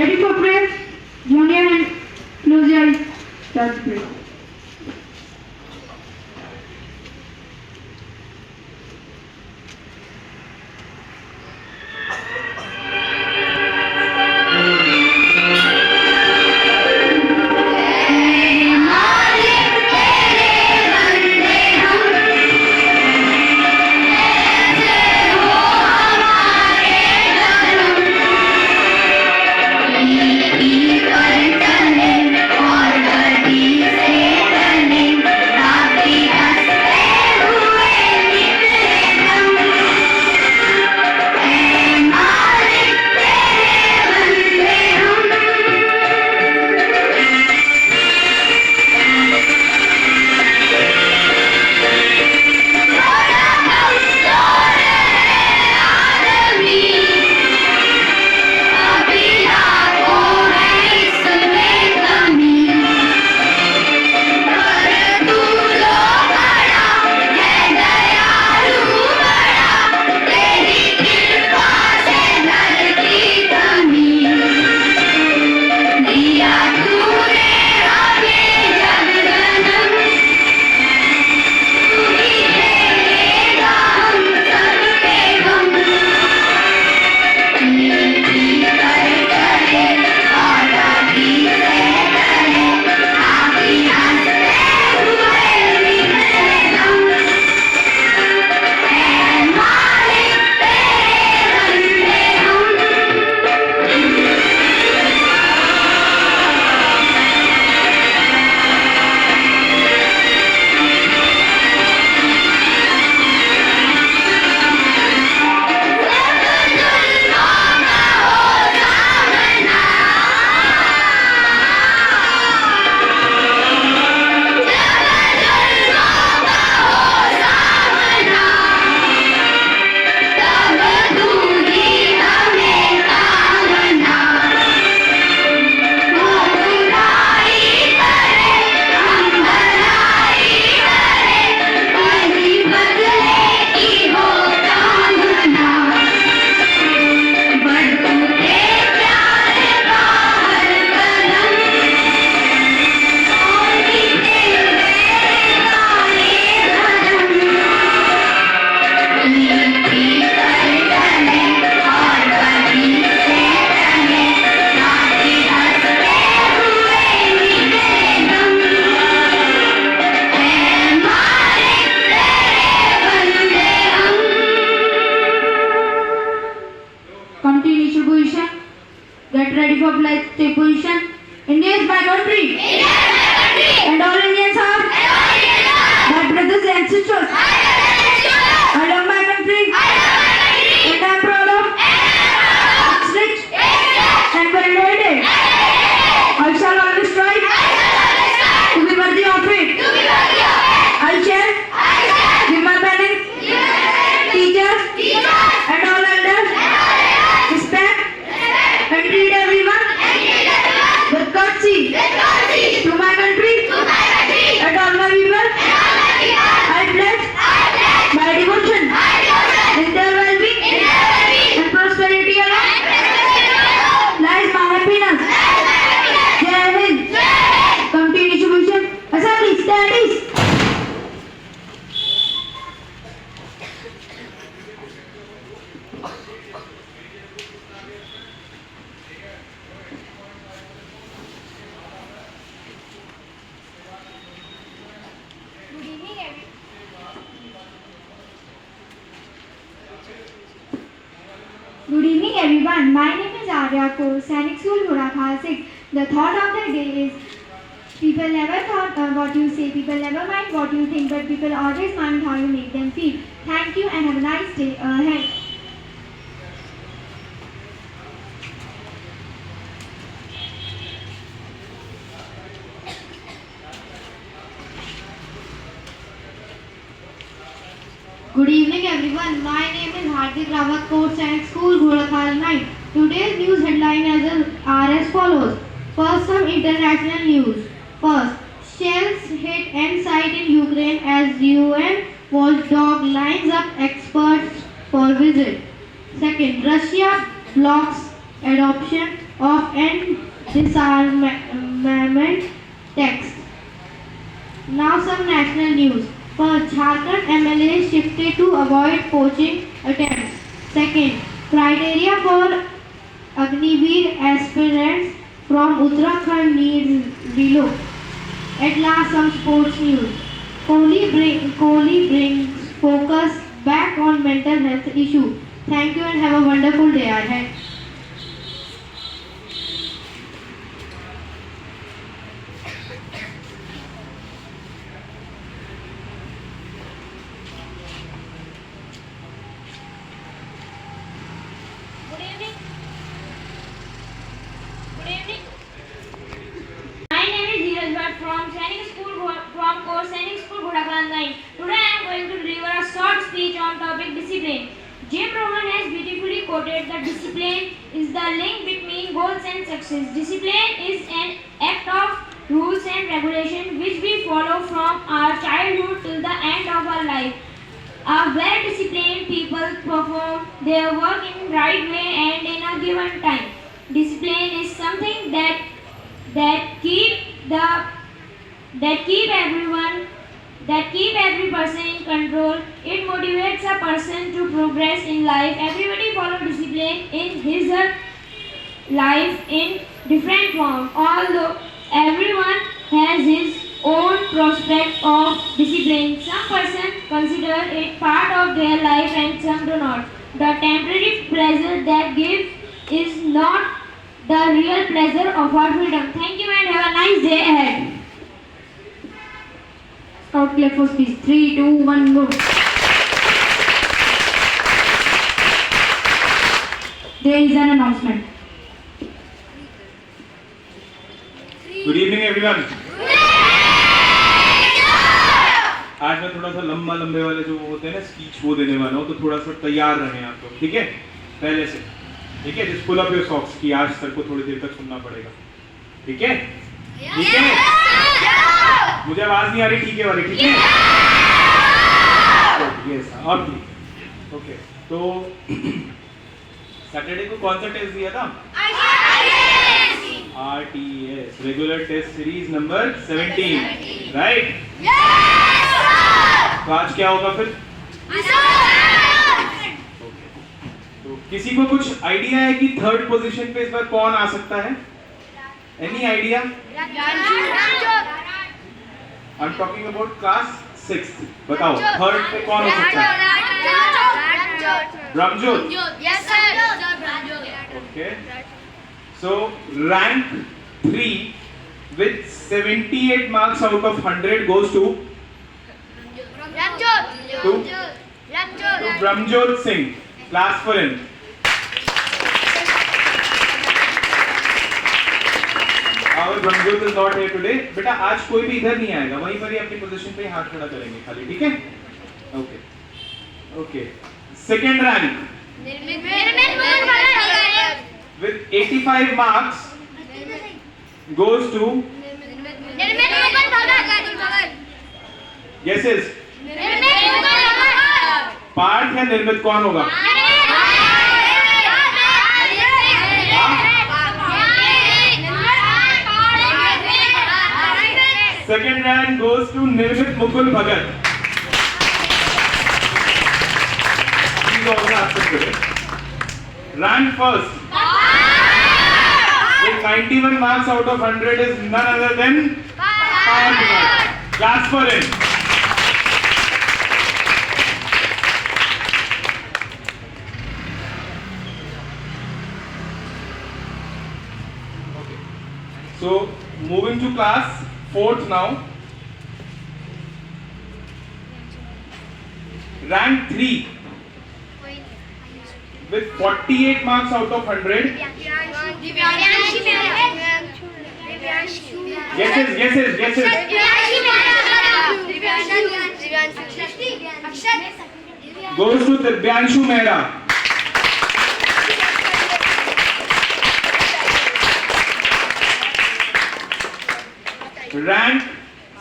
Ready for prayer? Join your hand. Close your eyes. Start to pray. Come to initial position. Get ready for flight stay position. India is my country. India is my country. And all Indians are. And all Indians are. My brothers and sisters. My brothers and sisters. I love my country. I love my country. And I am proud of. And I am proud of. It's rich. It's rich. And well united. I shall always strive. I shall always strive. To be worthy of it. To be worthy of it. I shall. I shall. Give my parents. Give my parents. Teachers. Teachers. And all elders. Respect and treat everyone with courtesy to my country and all my people. I pledge my devotion in their well-being and prosperity alone lies my happiness. Jai Hind. Come to initial position. Assembly, studies. Good evening everyone. My name is Arya Kaur, Sainik School, Ghorakhal 6. The thought of the day is people never thought what you say, people never mind what you think, but people always mind how you make them feel. Thank you and have a nice day ahead. Good evening everyone. My name is Hardik Rawat, Coach Science School, Ghorakhal 9. Today's news headlines are as follows. First, some international news. First, shells hit end site in Ukraine as UN watchdog lines up experts for visit. Second, Russia blocks adoption of end disarmament text. Now some national news. First, Jharkhand MLA shifted to avoid poaching attempts. Second, criteria for Agniveer aspirants from Uttarakhand needs relook. At last, some sports news. Kohli brings focus back on mental health issue. Thank you and have a wonderful day ahead. Good evening. Good evening. My name is Dheeraj Bhatt from course Sainik School Ghodakal 9. Today I am going to deliver a short speech on topic discipline. Jim Rohn has beautifully quoted that discipline is the link between goals and success. Discipline is an act of rules and regulation which we follow from our childhood till the end of our life. A well-disciplined people perform their work in right way and in a given time. Discipline is something that keep every person in control. It motivates a person to progress in life. Everybody follow discipline in his life in different form. Although everyone has his own prospect of discipline. Some person consider it part of their life and some do not. The temporary pleasure that gives is not the real pleasure of our freedom. Thank you and have a nice day ahead. Scout clear for speech. 3, 2, 1, go. There is an announcement. Good evening everyone. आज मैं थोड़ा सा लंबे वाले जो होते हैं ना स्पीच वो देने वाला हूँ, तो थोड़ा सा तैयार रहें आप लोग, ठीक है? पहले से, ठीक है? Just pull up your socks कि आज सर को थोड़ी देर तक सुनना पड़ेगा, ठीक है? ठीक है? मुझे आवाज नहीं आ रही, ठीक है वाली, ठीक है? यस, और ठीक, ओके। तो सैटरडे को कौन सा टेस्ट दिया था? RTS, regular test series number 17, right? तो आज क्या होगा फिर? तो किसी को कुछ आइडिया है कि थर्ड पोजीशन पे इस बार कौन आ सकता है? Any idea? I am talking about class 6th। बताओ थर्ड पे कौन हो सकता है? Brahmjot. Okay, so rank 3 with 78 marks out of 100 goes to Brahmjot Singh. Class for him. Our Brahmjot is not here today. बेटा आज कोई भी इधर नहीं आएगा, वहीं पर ही अपनी पोजीशन पे हाथ खड़ा करेंगे खाली, ठीक है? Okay, okay. Second rank with 85 marks goes to guesses. Parth या निर्मित कौन होगा? Second rank goes to Nirmit Mukul Bhagat. He's also absent today. Rank first with 91 marks out of 100 is none other than Parth. Class for him. Okay. So moving to class 4th now. Rank 3 with 48 marks out of 100. Guesses. Goes to Divyanshu Mehra. Rank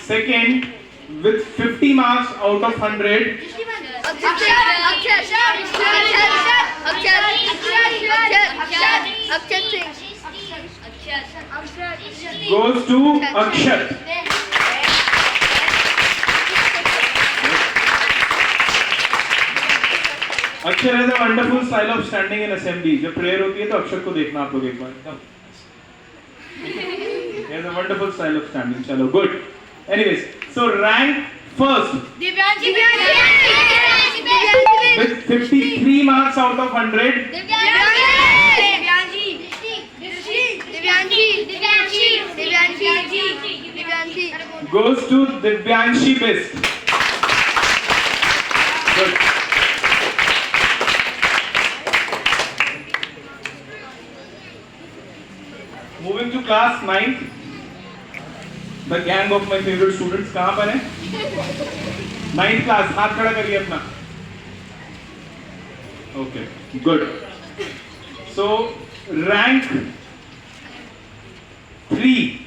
second with 50 marks out of 100. goes to Akshat. Akshat has a wonderful style of standing in assembly. जब prayer होती है तो अक्षर को देखना आप लोग एक बार एकदम. He has a wonderful style of standing. चलो good. Anyways, so rank first with 53 marks out of 100. Goes to Divyanshi Best. Good. Moving to class 9th. The gang of my favorite students कहाँ पर है? 9th class, हाथ खड़ा करिए अपना. Okay, good. So rank 3.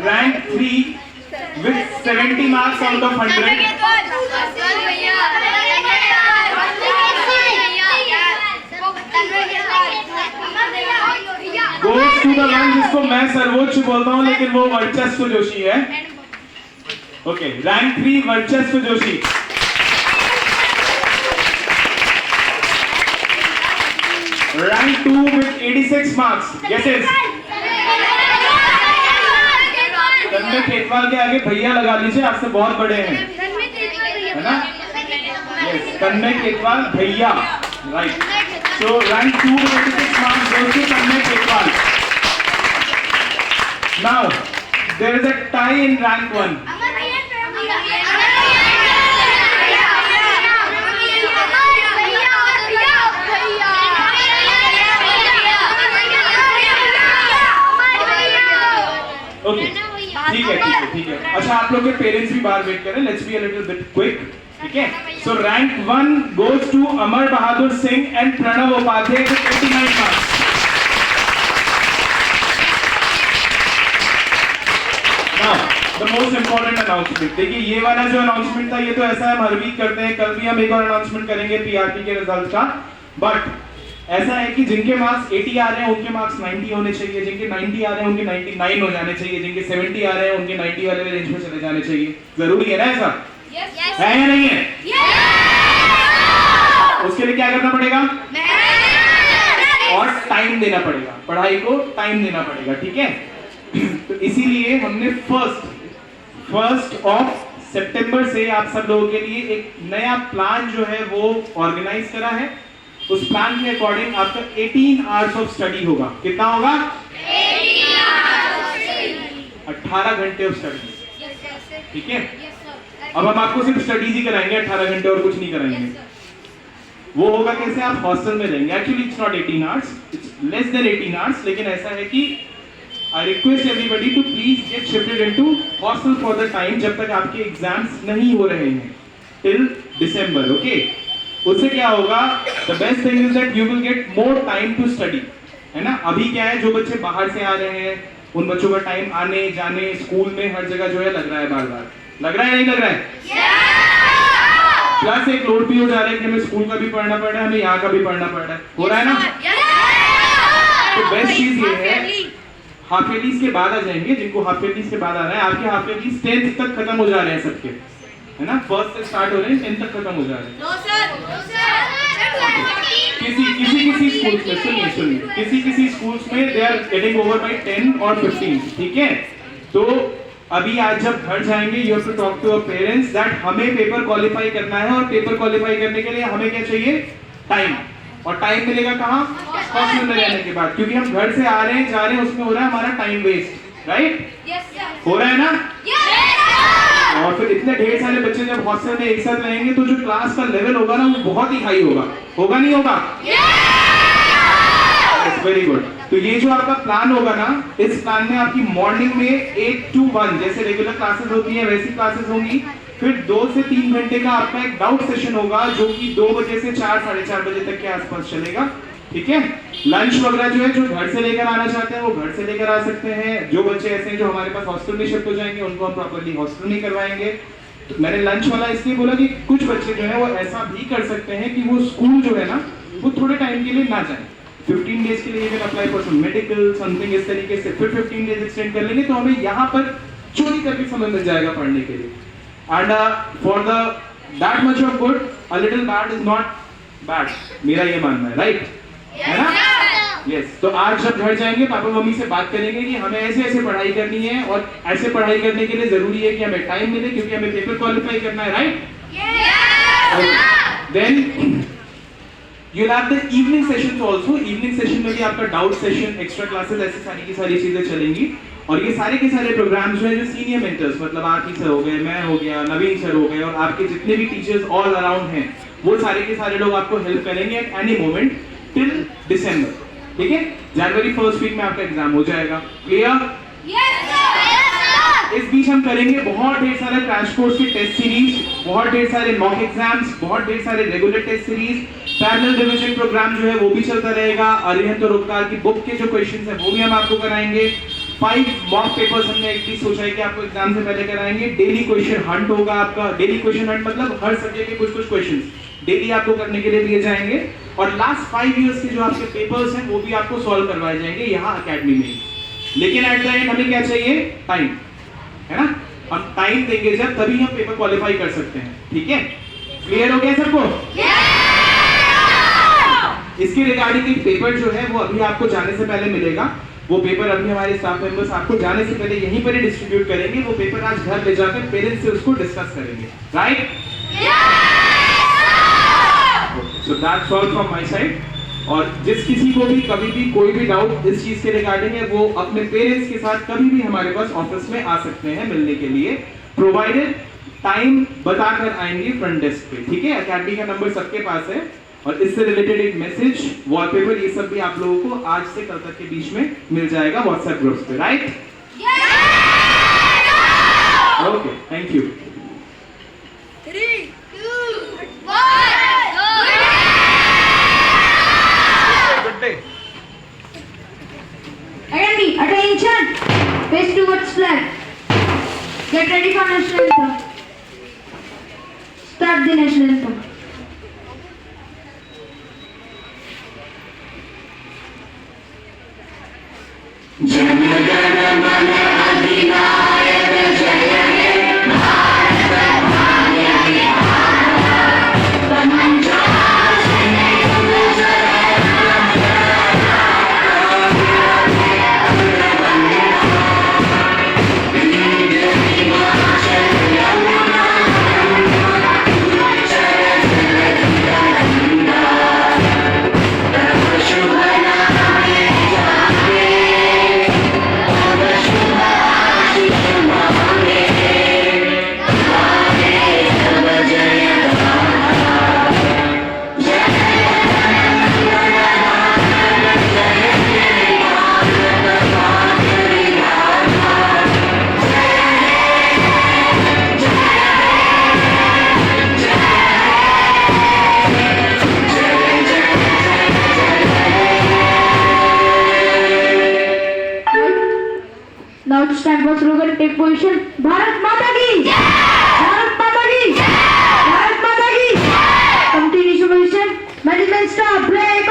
Rank 3 with 70 marks out of 100. Goes to the one जिसको मैं सर्वोच्च बोलता हूँ लेकिन वो वर्चस्व जोशी है. Okay, rank 3 वर्चस्व Joshi. Rank 2 with 86 marks. Guesses? तन्मय खेतवाल के आगे भैया लगा लीजिए, आपसे बहुत बड़े हैं, है ना? Yes, तन्मय खेतवाल भैया. Right. So rank 2 with 86 marks goes to Tannay Ketwal. Now there is a tie in rank 1. Okay. ठीक है. अच्छा आप लोग के पेरेंट्स भी बाहर वेट करें. Let's be a little bit quick. ठीक है. So rank 1 goes to Amar Bahadur Singh and Pranav Upadhyay with 89 marks. Now the most important announcement. देखिए ये वाला जो announcement था ये तो ऐसा है हर वीक करते हैं. कल भी हम एक और announcement करेंगे PRP के रिजल्ट का. But ऐसा है कि जिनके मार्क्स 80 आ रहे हैं उनके मार्क्स 90 होने चाहिए, जिनके 90 आ रहे हैं उनके 99 हो जाने चाहिए, जिनके 70 आ रहे हैं उनके 90 वाले रेंज में चले जाने चाहिए. जरूरी है ना ऐसा? है या नहीं है? उसके लिए क्या करना पड़ेगा? और टाइम देना पड़ेगा. पढ़ाई को टाइम देना पड़ेगा. ठीक है. तो इसीलिए हमने फर्स्ट ऑफ सितंबर से आप सब लोगों के लिए एक नया प्लान जो है वो ऑर्गेनाइज करा है. उस प्लान के अकॉर्डिंग आपका 18 आवर्स ऑफ स्टडी होगा. कितना होगा? 18 घंटे ऑफ स्टडी. ठीक है. अब हम आपको सिर्फ स्टडीज ही कराएंगे 18 घंटे और कुछ नहीं कराएंगे. वो होगा कैसे? आप हॉस्टल में रहेंगे. Actually it's not 18 hours, it's less than 18 hours. लेकिन ऐसा है कि I request everybody to please get shifted into hostel for the time जब तक आपके एग्जाम्स नहीं हो रहे हैं टिल दिसंबर. ओके. उससे क्या होगा? The best thing is that you will get more time to study. है ना? अभी क्या है, जो बच्चे बाहर से आ रहे हैं उन बच्चों का टाइम आने जाने स्कूल में हर जगह जो है लग रहा है बार-बार. लग रहा है नहीं लग रहा है? प्लस एक लोड भी हो जा रहा है कि हमें स्कूल का भी पढ़ना पड़ रहा है, हमें यहाँ का भी पढ़ना पड़ रहा है. हो रहा है ना? तो बेस्ट चीज ये है, हाफ ईयरलीज के बाद आ जाएंगे. जिनको हाफ ईयरलीज के बाद आ रहा है, आपके हाफ ईयरलीज 10th तक खत्म हो जा रहे हैं सबके, है ना? फर्स्ट से स्टार्ट हो रहे हैं, 10th तक खत्म हो जा रहे हैं. किसी स्कूल्स में सुनिए किसी स्कूल्स में they are getting over by 10 और 15. ठीक है. तो अभी आज जब घर जाएंगे you have to talk to your parents that हमें पेपर क्वालिफाई करना है और पेपर क्वालिफाई करने के लिए हमें क्या चाहिए? टाइम. और टाइम मिलेगा कहाँ? हॉस्टल में रहने के बाद. क्योंकि हम घर से आ रहे हैं जा रहे हैं उसमें हो रहा है हमारा टाइम वेस्ट. राइट? हो रहा है ना? और फिर इतने ढेर सारे बच्चे जब हॉस्टल में एक साथ रहेंगे तो जो क्लास का लेवल होगा ना वो बहुत ही हाई होगा. होगा नहीं होगा? Very good. तो ये जो आपका प्लान होगा ना, इस प्लान में आपकी मॉर्निंग में 8 to 1 जैसे रेगुलर क्लासेस होती हैं वैसी क्लासेस होंगी. फिर 2 से 3 घंटे का आपका एक डाउट सेशन होगा जो कि 2 बजे से 4 साढ़े 4 बजे तक के आसपास चलेगा. ठीक है। लंच वगैरह जो है जो घर से लेकर आना चाहते हैं वो घर से लेकर आ सकते हैं। जो बच्चे ऐसे हैं जो हमारे पास हॉस्टल में शिफ्ट हो जाएंगे उनको हम प्रॉपर्ली हॉस्टल में करवाएंगे। तो मैंने लंच वाला इसलिए बोला कि कुछ बच्चे जो है वो ऐसा भी कर सकते हैं कि वो स्कूल जो है ना वो थोड़े टाइम के लिए ना जाए, 15 डेज के लिए ये apply for some medical something इस तरीके से, फिर 15 डेज एक्सटेंड कर लेंगे तो हमें यहाँ पर चोरी करके समय मिल जाएगा पढ़ने के लिए। And for the that much of good a little bad is not bad, मेरा ये मानना है, राइट है ना? यस। तो आज जब घर जाएंगे पापा मम्मी से बात करेंगे कि हमें ऐसे ऐसे पढ़ाई करनी है और ऐसे पढ़ाई करने के लिए जरूरी है कि हमें टाइम मिले क्योंकि हमें पेपर क्वालिफाई करना है, right? Then you'll have the evening sessions also. Evening session में भी आपका डाउट सेशन, एक्स्ट्रा क्लासेस, ऐसी सारी की सारी चीजें चलेंगी। और ये सारे के सारे प्रोग्राम्स जो है जो सीनियर मेंटर्स मतलब आरती सर हो गए, मैं हो गया, नवीन सर हो गए और आपके जितने भी टीचर्स ऑल अराउंड हैं वो सारे के सारे लोग आपको हेल्प करेंगे एट एनी मोमेंट टिल दिसंबर, ठीक है? जनवरी फर्स्ट वीक में आपका एग्जाम हो जाएगा। क्लियर? इस बीच हम करेंगे बहुत ढेर सारे क्रैश कोर्स के टेस्ट सीरीज, बहुत ढेर सारे मॉक एग्जाम्स, बहुत ढेर सारे regular test series, parallel revision program जो है वो भी चलता रहेगा। अरिहंत और उपकार की बुक के जो क्वेश्चंस हैं वो भी हम आपको कराएंगे। 5 मॉक पेपर्स हमने एक चीज सोचा है कि आपको एग्जाम से पहले कराएंगे। डेली क्वेश्चन हंट होगा आपका। डेली क्वेश्चन हंट मतलब हर सब्जेक्ट के कुछ क्वेश्चंस डेली आपको करने के लिए दिए जाएंगे और लास्ट 5 इयर्स के जो आपके पेपर्स हैं वो भी आपको सॉल्व करवाए जाएंगे यहाँ एकेडमी में। लेकिन एट द एंड हमें क्या चाहिए? टाइम, है ना? हम टाइम देंगे जब तभी हम पेपर क्वालिफाई कर सकते हैं, ठीक है? क्लियर हो गया सबको? इसके रिगार्डिंग एक पेपर जो है वो अभी आपको जाने से पहले मिलेगा। वो पेपर अभी हमारे स्टाफ मेंबर्स आपको जाने से पहले यहीं पर ही डिस्ट्रीब्यूट करेंगे। वो पेपर आज घर ले जाकर पेरेंट्स से उसको डिस्कस करेंगे, right? So that's all from my side. और जिस किसी को भी कभी भी कोई भी डाउट इस चीज के रिगार्डिंग है वो अपने पेरेंट्स के साथ कभी भी हमारे पास ऑफिस में आ सकते हैं मिलने के लिए, प्रोवाइडेड टाइम बताकर आएंगे फ्रंट डेस्क पे, ठीक है? एकेडमी का नंबर सबके पास है और इससे रिलेटेड एक मैसेज, वॉलपेपर, ये सब भी आप लोगों को आज से कल तक के बीच में मिल जाएगा व्हाट्सएप ग्रुप्स पे, right? Okay, thank you. 3, 2, 1, good day. Academy, attention! Face towards flag. Get ready for national anthem. Start the national anthem. Now it's time for slogan. Take position. Bharat Mata ki! Bharat Mata ki! Bharat Mata ki! Come to initial position. Management staff, break